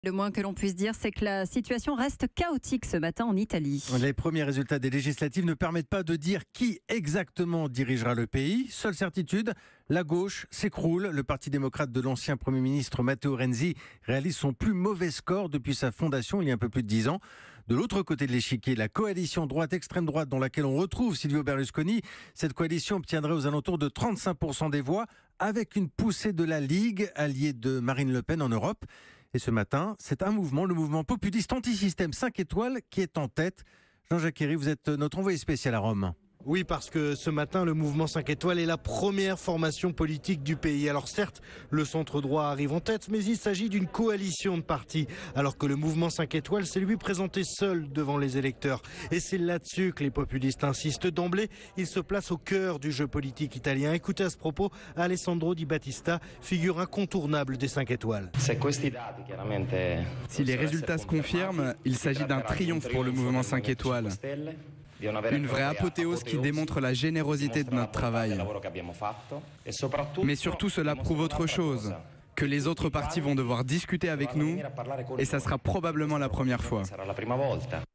Le moins que l'on puisse dire, c'est que la situation reste chaotique ce matin en Italie. Les premiers résultats des législatives ne permettent pas de dire qui exactement dirigera le pays. Seule certitude, la gauche s'écroule. Le Parti démocrate de l'ancien Premier ministre Matteo Renzi réalise son plus mauvais score depuis sa fondation il y a un peu plus de 10 ans. De l'autre côté de l'échiquier, la coalition droite-extrême droite dans laquelle on retrouve Silvio Berlusconi. Cette coalition obtiendrait aux alentours de 35% des voix avec une poussée de la Ligue, alliée de Marine Le Pen en Europe. Et ce matin, c'est un mouvement, le mouvement populiste anti-système 5 étoiles, qui est en tête. Jean-Jacques Herry, vous êtes notre envoyé spécial à Rome. Oui, parce que ce matin, le mouvement 5 étoiles est la première formation politique du pays. Alors certes, le centre droit arrive en tête, mais il s'agit d'une coalition de partis. Alors que le mouvement 5 étoiles s'est lui présenté seul devant les électeurs. Et c'est là-dessus que les populistes insistent d'emblée. Ils se placent au cœur du jeu politique italien. Écoutez à ce propos Alessandro Di Battista, figure incontournable des 5 étoiles. Si les résultats se confirment, il s'agit d'un triomphe pour le mouvement 5 étoiles. Une vraie apothéose qui démontre la générosité de notre travail. Mais surtout, cela prouve autre chose, que les autres partis vont devoir discuter avec nous, et ça sera probablement la première fois.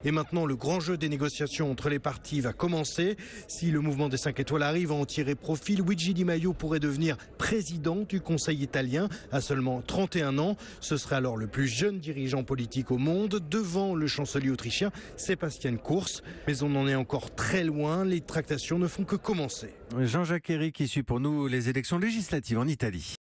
Et maintenant, le grand jeu des négociations entre les partis va commencer. Si le mouvement des 5 étoiles arrive à en tirer profit, Luigi Di Maio pourrait devenir président du Conseil italien à seulement 31 ans. Ce serait alors le plus jeune dirigeant politique au monde, devant le chancelier autrichien Sebastian Kurz. Mais on en est encore très loin, les tractations ne font que commencer. Jean-Jacques Herry qui suit pour nous les élections législatives en Italie.